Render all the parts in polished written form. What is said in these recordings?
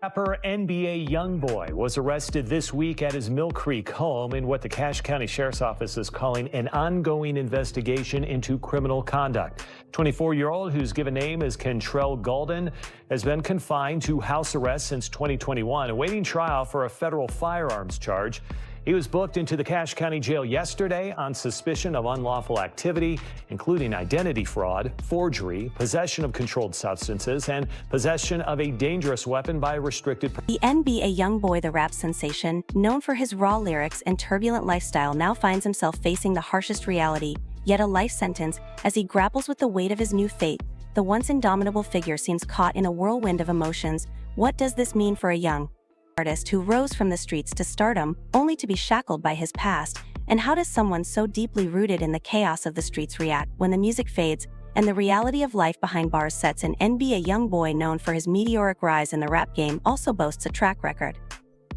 Rapper NBA Youngboy was arrested this week at his Mill Creek home in what the Cache County Sheriff's Office is calling an ongoing investigation into criminal conduct. 24-year-old, whose given name is Kentrell Golden, has been confined to house arrest since 2021, awaiting trial for a federal firearms charge. He was booked into the Cache County Jail yesterday on suspicion of unlawful activity, including identity fraud, forgery, possession of controlled substances, and possession of a dangerous weapon by a restricted person. The NBA Youngboy, the rap sensation, known for his raw lyrics and turbulent lifestyle, now finds himself facing the harshest reality, yet a life sentence, as he grapples with the weight of his new fate. The once indomitable figure seems caught in a whirlwind of emotions. What does this mean for a young artist who rose from the streets to stardom, only to be shackled by his past? And how does someone so deeply rooted in the chaos of the streets react when the music fades and the reality of life behind bars sets in? NBA Youngboy, known for his meteoric rise in the rap game, also boasts a track record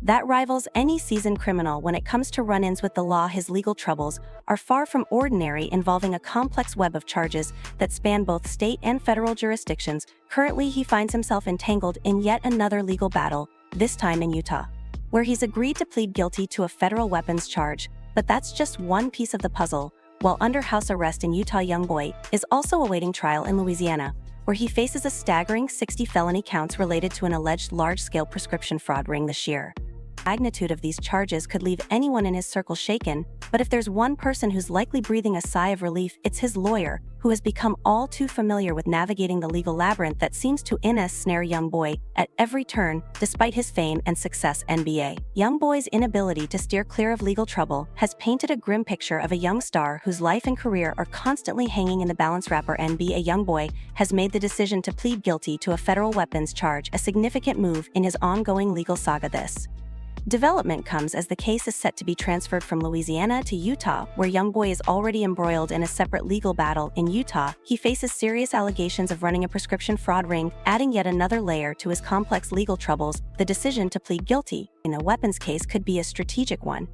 that rivals any seasoned criminal when it comes to run-ins with the law. His legal troubles are far from ordinary, involving a complex web of charges that span both state and federal jurisdictions. Currently, he finds himself entangled in yet another legal battle, this time in Utah, where he's agreed to plead guilty to a federal weapons charge. But that's just one piece of the puzzle. While under house arrest in Utah, Youngboy is also awaiting trial in Louisiana, where he faces a staggering 60 felony counts related to an alleged large-scale prescription fraud ring. The sheer magnitude of these charges could leave anyone in his circle shaken, but if there's one person who's likely breathing a sigh of relief, it's his lawyer, who has become all too familiar with navigating the legal labyrinth that seems to ensnare Youngboy at every turn. Despite his fame and success, NBA Youngboy's inability to steer clear of legal trouble has painted a grim picture of a young star whose life and career are constantly hanging in the balance. Rapper NBA Youngboy has made the decision to plead guilty to a federal weapons charge, a significant move in his ongoing legal saga. This development comes as the case is set to be transferred from Louisiana to Utah, where Youngboy is already embroiled in a separate legal battle. In Utah, he faces serious allegations of running a prescription fraud ring, adding yet another layer to his complex legal troubles. The decision to plead guilty in a weapons case could be a strategic one.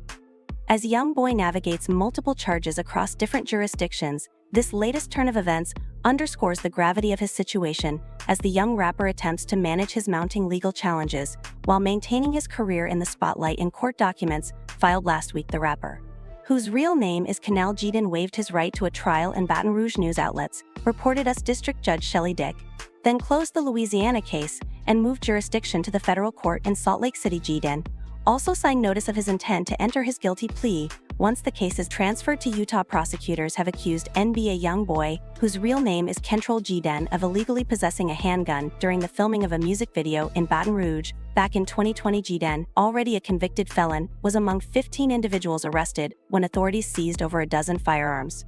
As Youngboy navigates multiple charges across different jurisdictions, this latest turn of events underscores the gravity of his situation as the young rapper attempts to manage his mounting legal challenges while maintaining his career in the spotlight. In court documents filed last week, the rapper, whose real name is Kentrell Golden, waived his right to a trial in Baton Rouge. News outlets reported as District Judge Shelley Dick then closed the Louisiana case and moved jurisdiction to the federal court in Salt Lake City. Golden also signed notice of his intent to enter his guilty plea once the case is transferred to Utah. Prosecutors have accused NBA Youngboy, whose real name is Kentrell Golden, of illegally possessing a handgun during the filming of a music video in Baton Rouge back in 2020. Golden, already a convicted felon, was among 15 individuals arrested when authorities seized over a dozen firearms.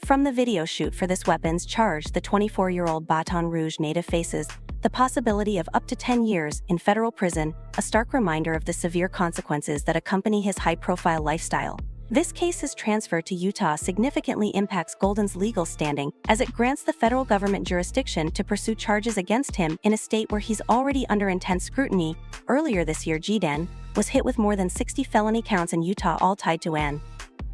From the video shoot for this weapons charge, the 24-year-old Baton Rouge native faces the possibility of up to 10 years in federal prison, a stark reminder of the severe consequences that accompany his high-profile lifestyle. This case is transferred to Utah significantly impacts Golden's legal standing, as it grants the federal government jurisdiction to pursue charges against him in a state where he's already under intense scrutiny. Earlier this year, Golden was hit with more than 60 felony counts in Utah, all tied to an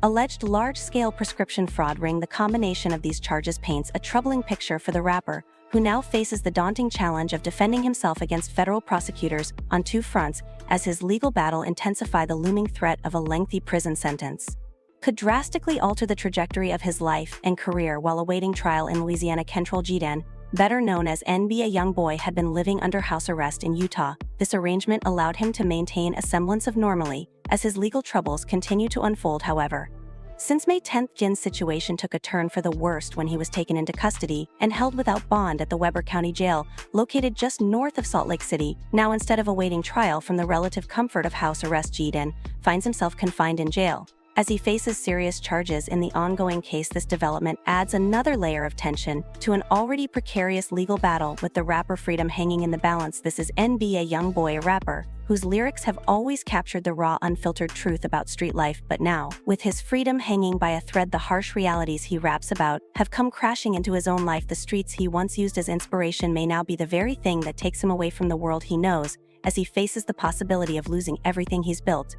alleged large-scale prescription fraud ring. The combination of these charges paints a troubling picture for the rapper, who now faces the daunting challenge of defending himself against federal prosecutors on two fronts, as his legal battle intensifies. The looming threat of a lengthy prison sentence could drastically alter the trajectory of his life and career while awaiting trial in Louisiana. Kentrell Golden, better known as NBA Youngboy, had been living under house arrest in Utah. This arrangement allowed him to maintain a semblance of normalcy as his legal troubles continue to unfold. However, since May 10, Golden's situation took a turn for the worst when he was taken into custody and held without bond at the Weber County Jail, located just north of Salt Lake City. Now, instead of awaiting trial from the relative comfort of house arrest, Golden finds himself confined in jail as he faces serious charges in the ongoing case. This development adds another layer of tension to an already precarious legal battle, with the rapper freedom hanging in the balance. This is NBA Youngboy, a rapper whose lyrics have always captured the raw, unfiltered truth about street life, but now, with his freedom hanging by a thread, the harsh realities he raps about have come crashing into his own life. The streets he once used as inspiration may now be the very thing that takes him away from the world he knows, as he faces the possibility of losing everything he's built.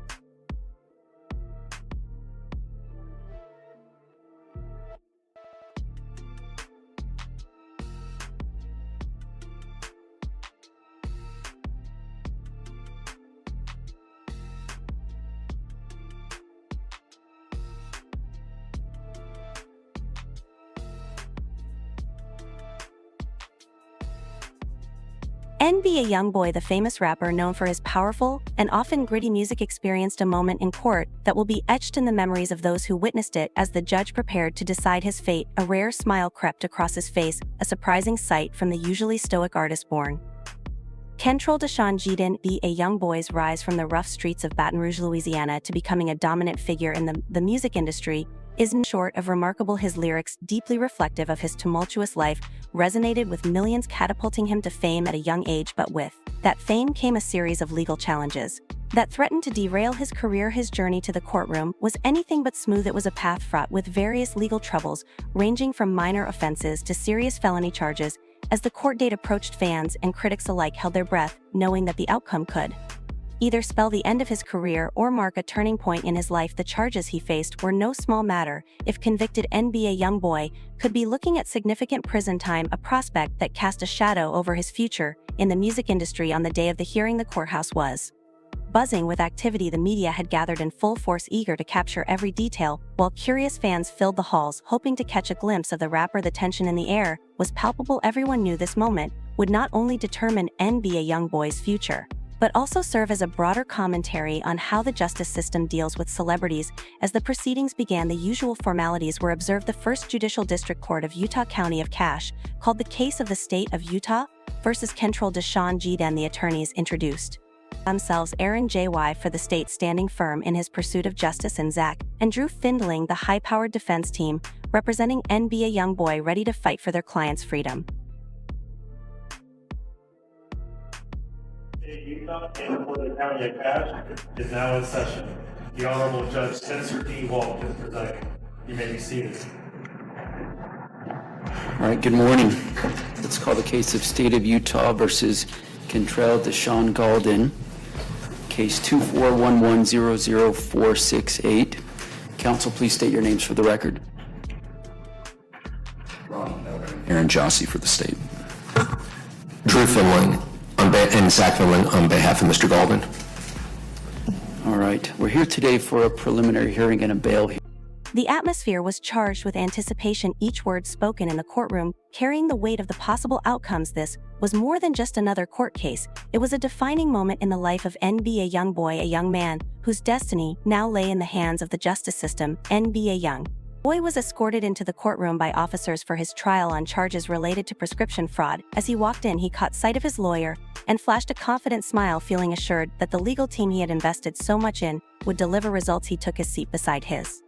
NBA Youngboy, the famous rapper known for his powerful and often gritty music, experienced a moment in court that will be etched in the memories of those who witnessed it as the judge prepared to decide his fate. A rare smile crept across his face, a surprising sight from the usually stoic artist born. Kentrell Deshaun Jeden, NBA Youngboy's rise from the rough streets of Baton Rouge, Louisiana to becoming a dominant figure in the music industry is short of remarkable. His lyrics, deeply reflective of his tumultuous life, resonated with millions, catapulting him to fame at a young age. But with that fame came a series of legal challenges that threatened to derail his career. His journey to the courtroom was anything but smooth. It was a path fraught with various legal troubles, ranging from minor offenses to serious felony charges. As the court date approached, fans and critics alike held their breath, knowing that the outcome could either spell the end of his career or mark a turning point in his life. The charges he faced were no small matter. If convicted, NBA Youngboy could be looking at significant prison time, a prospect that cast a shadow over his future in the music industry. On the day of the hearing, the courthouse was buzzing with activity. The media had gathered in full force, eager to capture every detail, while curious fans filled the halls, hoping to catch a glimpse of the rapper. The tension in the air was palpable. Everyone knew this moment would not only determine NBA Youngboy's future, but also serve as a broader commentary on how the justice system deals with celebrities. As the proceedings began, the usual formalities were observed. The First Judicial District Court of Utah County of Cache called the case of the state of Utah versus Kentrell Deshaun Jeden. The attorneys introduced themselves: Aaron J.Y. for the state, standing firm in his pursuit of justice, and Zach and Drew Findling, the high-powered defense team representing NBA Youngboy, ready to fight for their client's freedom. Utah and the County of Cache is now in session. The Honorable Judge Spencer D. Walsh is presiding. You may be seated. All right, good morning. Let's call the case of State of Utah versus Kentrell Deshaun Jeden, case 241100468. Counsel, please state your names for the record. Aaron Jossie for the state. Drew Finling and Zach Finling on behalf of Mr. Golden. All right, we're here today for a preliminary hearing and a bail hearing. The atmosphere was charged with anticipation, each word spoken in the courtroom carrying the weight of the possible outcomes. This was more than just another court case. It was a defining moment in the life of NBA Youngboy, a young man whose destiny now lay in the hands of the justice system. NBA Youngboy was escorted into the courtroom by officers for his trial on charges related to prescription fraud. As he walked in, he caught sight of his lawyer and flashed a confident smile, feeling assured that the legal team he had invested so much in would deliver results. He took his seat beside his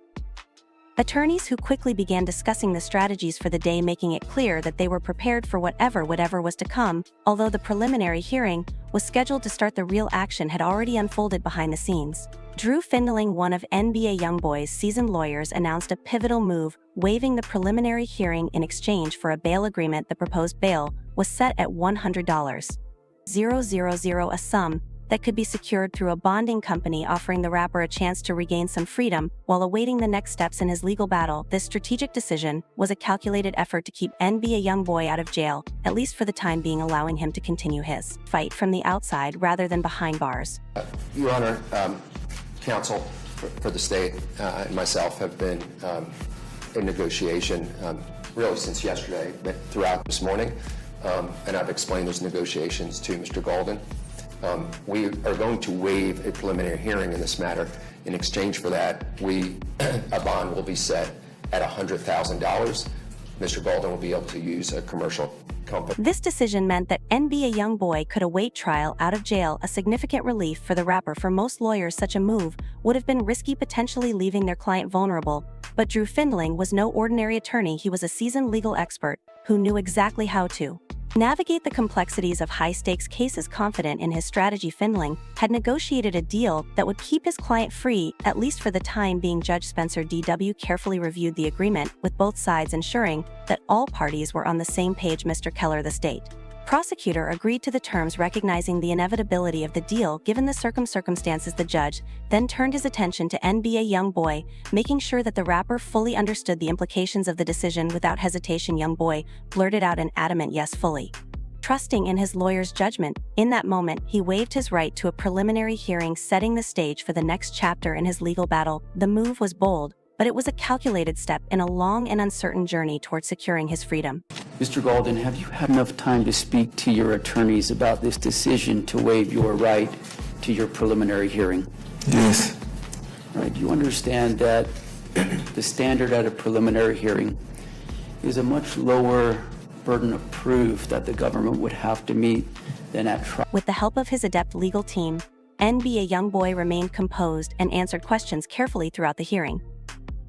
attorneys, who quickly began discussing the strategies for the day, making it clear that they were prepared for whatever was to come. Although the preliminary hearing was scheduled to start, the real action had already unfolded behind the scenes. Drew Findling, one of NBA Youngboy's seasoned lawyers, announced a pivotal move, waiving the preliminary hearing in exchange for a bail agreement. The proposed bail was set at $100,000, a sum that could be secured through a bonding company, offering the rapper a chance to regain some freedom while awaiting the next steps in his legal battle. This strategic decision was a calculated effort to keep NBA Youngboy out of jail, at least for the time being, allowing him to continue his fight from the outside rather than behind bars. Your Honor, counsel for the state and myself have been in negotiation really since yesterday, but throughout this morning, and I've explained those negotiations to Mr. Golden. We are going to waive a preliminary hearing in this matter. In exchange for that, a bond will be set at $100,000. Mr. Golden will be able to use a commercial company. This decision meant that NBA Youngboy could await trial out of jail, a significant relief for the rapper. For most lawyers, such a move would have been risky, potentially leaving their client vulnerable. But Drew Findling was no ordinary attorney. He was a seasoned legal expert who knew exactly how to navigate the complexities of high-stakes cases. Confident in his strategy, Findling had negotiated a deal that would keep his client free, at least for the time being. Judge Spencer D.W. carefully reviewed the agreement with both sides, ensuring that all parties were on the same page. Mr. Keller, the state prosecutor, agreed to the terms, recognizing the inevitability of the deal given the circumstances. The judge then turned his attention to NBA Youngboy, making sure that the rapper fully understood the implications of the decision. Without hesitation, Youngboy blurted out an adamant yes, fully trusting in his lawyer's judgment. In that moment, he waived his right to a preliminary hearing, setting the stage for the next chapter in his legal battle. The move was bold, but it was a calculated step in a long and uncertain journey toward securing his freedom. Mr. Galden, have you had enough time to speak to your attorneys about this decision to waive your right to your preliminary hearing? Yes. All right, do you understand that the standard at a preliminary hearing is a much lower burden of proof that the government would have to meet than at trial? With the help of his adept legal team, NBA Youngboy remained composed and answered questions carefully throughout the hearing.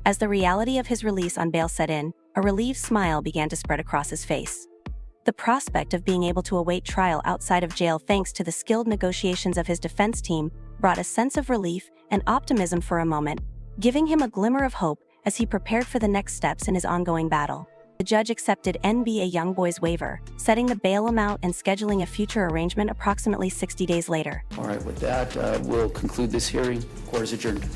As the reality of his release on bail set in, a relieved smile began to spread across his face. The prospect of being able to await trial outside of jail thanks to the skilled negotiations of his defense team brought a sense of relief and optimism for a moment, giving him a glimmer of hope as he prepared for the next steps in his ongoing battle. The judge accepted NBA Youngboy's waiver, setting the bail amount and scheduling a future arrangement approximately 60 days later. All right, with that, we'll conclude this hearing. Court is adjourned.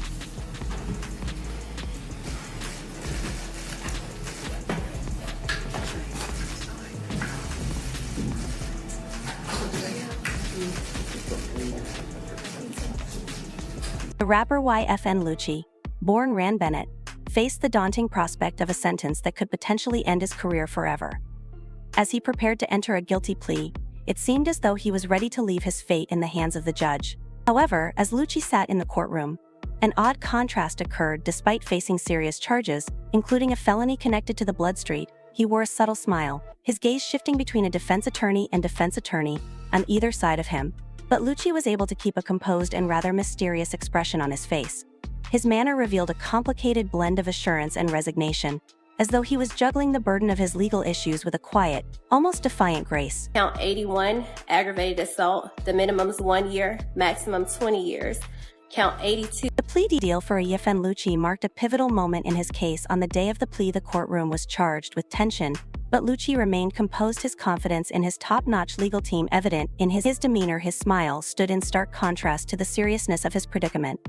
The rapper YFN Lucci, born Ran Bennett, faced the daunting prospect of a sentence that could potentially end his career forever. As he prepared to enter a guilty plea, it seemed as though he was ready to leave his fate in the hands of the judge. However, as Lucci sat in the courtroom, an odd contrast occurred. Despite facing serious charges, including a felony connected to the Blood Street, he wore a subtle smile, his gaze shifting between a defense attorney on either side of him. But Lucci was able to keep a composed and rather mysterious expression on his face. His manner revealed a complicated blend of assurance and resignation, as though he was juggling the burden of his legal issues with a quiet, almost defiant grace. Count 81, aggravated assault. The minimum is 1 year, maximum 20 years. Count 82. The plea deal for YFN Lucci marked a pivotal moment in his case. On the day of the plea, the courtroom was charged with tension, but Lucci remained composed, his confidence in his top-notch legal team evident in his demeanor. His smile stood in stark contrast to the seriousness of his predicament.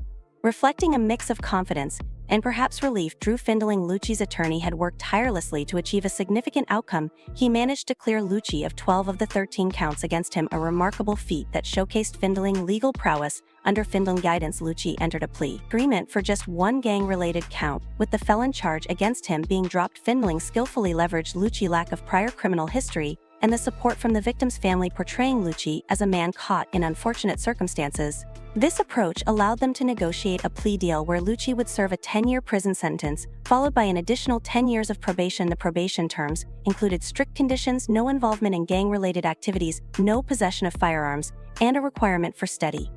Reflecting a mix of confidence and perhaps relief, Drew Findling, Lucci's attorney, had worked tirelessly to achieve a significant outcome. He managed to clear Lucci of 12 of the 13 counts against him, a remarkable feat that showcased Findling's legal prowess. Under Findling guidance, Lucci entered a plea agreement for just one gang-related count, with the felon charge against him being dropped. Findling skillfully leveraged Lucci's lack of prior criminal history and the support from the victim's family, portraying Lucci as a man caught in unfortunate circumstances. This approach allowed them to negotiate a plea deal where Lucci would serve a 10-year prison sentence, followed by an additional 10 years of probation. The probation terms included strict conditions, no involvement in gang-related activities, no possession of firearms, and a requirement for steady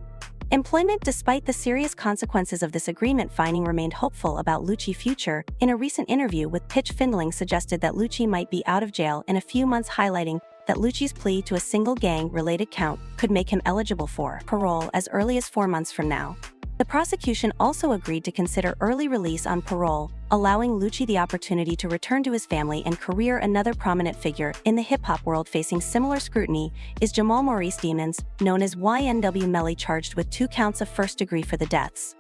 employment. Despite the serious consequences of this agreement, Findling remained hopeful about Lucci's future. In a recent interview with Pitch, Findling suggested that Lucci might be out of jail in a few months, highlighting that Lucci's plea to a single gang-related count could make him eligible for parole as early as 4 months from now. The prosecution also agreed to consider early release on parole, allowing Lucci the opportunity to return to his family and career. Another prominent figure in the hip-hop world facing similar scrutiny is Jamal Maurice Demons, known as YNW Melly, charged with 2 counts of first degree for the deaths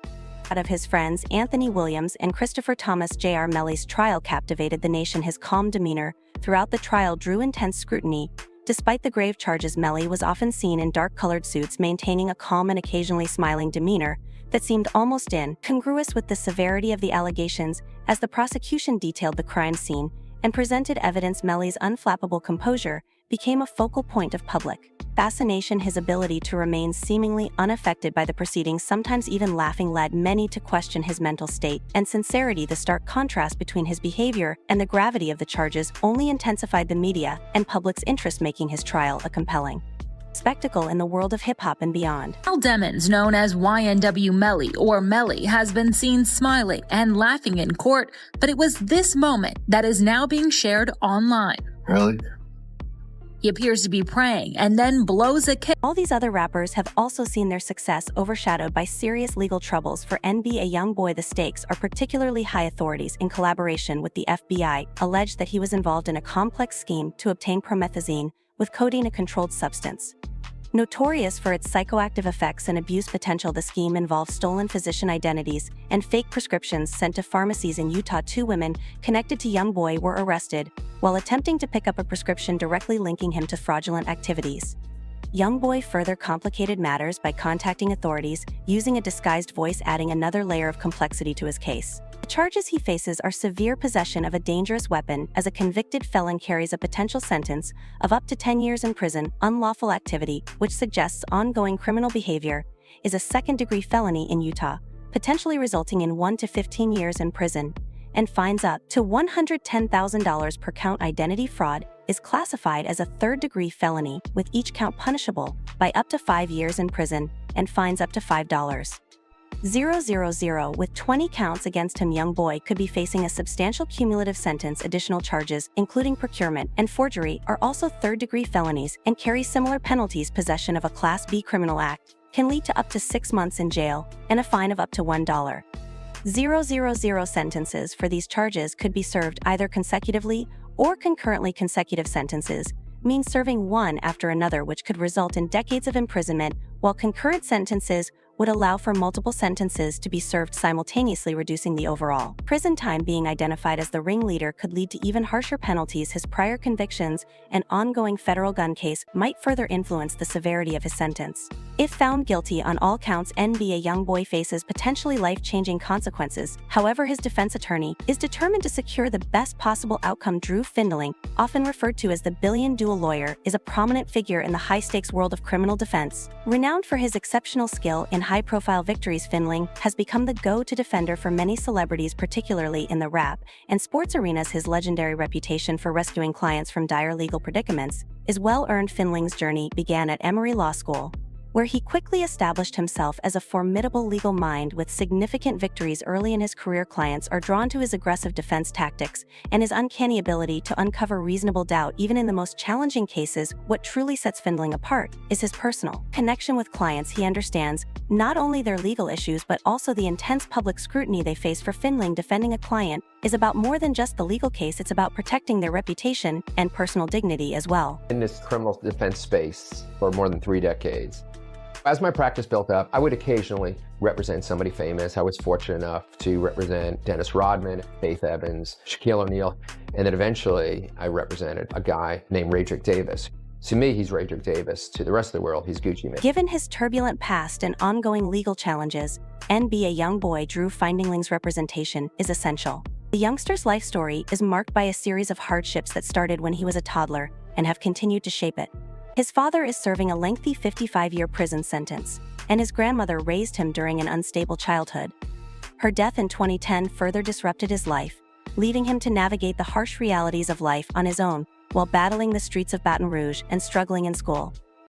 of his friends Anthony Williams and Christopher Thomas. Jr. Melly's trial captivated the nation. His calm demeanor throughout the trial drew intense scrutiny. Despite the grave charges, Melly was often seen in dark-colored suits, maintaining a calm and occasionally smiling demeanor that seemed almost incongruous with the severity of the allegations. As the prosecution detailed the crime scene and presented evidence, Melly's unflappable composure became a focal point of public fascination. His ability to remain seemingly unaffected by the proceedings, sometimes even laughing, led many to question his mental state and sincerity. The stark contrast between his behavior and the gravity of the charges only intensified the media and public's interest, making his trial a compelling spectacle in the world of hip-hop and beyond. Al Demons, known as YNW Melly or Melly, has been seen smiling and laughing in court, but it was this moment that is now being shared online. Really? He appears to be praying and then blows a kiss. All these other rappers have also seen their success overshadowed by serious legal troubles. For NBA Youngboy, the stakes are particularly high. Authorities, in collaboration with the FBI, alleged that he was involved in a complex scheme to obtain promethazine, with codeine, a controlled substance notorious for its psychoactive effects and abuse potential. The scheme involved stolen physician identities and fake prescriptions sent to pharmacies in Utah. 2 women connected to Youngboy were arrested while attempting to pick up a prescription directly linking him to fraudulent activities. Youngboy further complicated matters by contacting authorities, using a disguised voice, adding another layer of complexity to his case. The charges he faces are severe possession of a dangerous weapon, as a convicted felon carries a potential sentence of up to 10 years in prison, unlawful activity, which suggests ongoing criminal behavior, is a second-degree felony in Utah, potentially resulting in 1 to 15 years in prison, and fines up to $110,000 per count. Identity fraud is classified as a third-degree felony, with each count punishable by up to 5 years in prison and fines up to $5,000. With 20 counts against him, Youngboy could be facing a substantial cumulative sentence. Additional charges, including procurement and forgery, are also third-degree felonies and carry similar penalties. Possession of a Class B criminal act can lead to up to 6 months in jail and a fine of up to $1,000. Sentences for these charges could be served either consecutively or concurrently. Consecutive sentences means serving one after another, which could result in decades of imprisonment, while concurrent sentences would allow for multiple sentences to be served simultaneously, reducing the overall prison time. Being identified as the ringleader could lead to even harsher penalties. His prior convictions and ongoing federal gun case might further influence the severity of his sentence. If found guilty on all counts, NBA Youngboy faces potentially life-changing consequences. However, his defense attorney is determined to secure the best possible outcome. Drew Findling, often referred to as the Billion Dual Lawyer, is a prominent figure in the high-stakes world of criminal defense. Renowned for his exceptional skill in high-profile victories, Findling has become the go-to defender for many celebrities, particularly in the rap and sports arenas. His legendary reputation for rescuing clients from dire legal predicaments is well-earned. Findling's journey began at Emory Law School, where he quickly established himself as a formidable legal mind with significant victories early in his career. Clients are drawn to his aggressive defense tactics and his uncanny ability to uncover reasonable doubt even in the most challenging cases. What truly sets Findling apart is his personal connection with clients. He understands not only their legal issues but also the intense public scrutiny they face. For Findling, defending a client is about more than just the legal case. It's about protecting their reputation and personal dignity as well. In this criminal defense space for more than 3 decades, as my practice built up, I would occasionally represent somebody famous. I was fortunate enough to represent Dennis Rodman, Faith Evans, Shaquille O'Neal, and then eventually I represented a guy named Radrick Davis. To me, he's Radrick Davis. To the rest of the world, he's Gucci Mane. Given his turbulent past and ongoing legal challenges, NBA Youngboy Drew Findling's representation is essential. The youngster's life story is marked by a series of hardships that started when he was a toddler and have continued to shape it. His father is serving a lengthy 55-year prison sentence, and his grandmother raised him during an unstable childhood. Her death in 2010 further disrupted his life, leaving him to navigate the harsh realities of life on his own while battling the streets of Baton Rouge and struggling in school.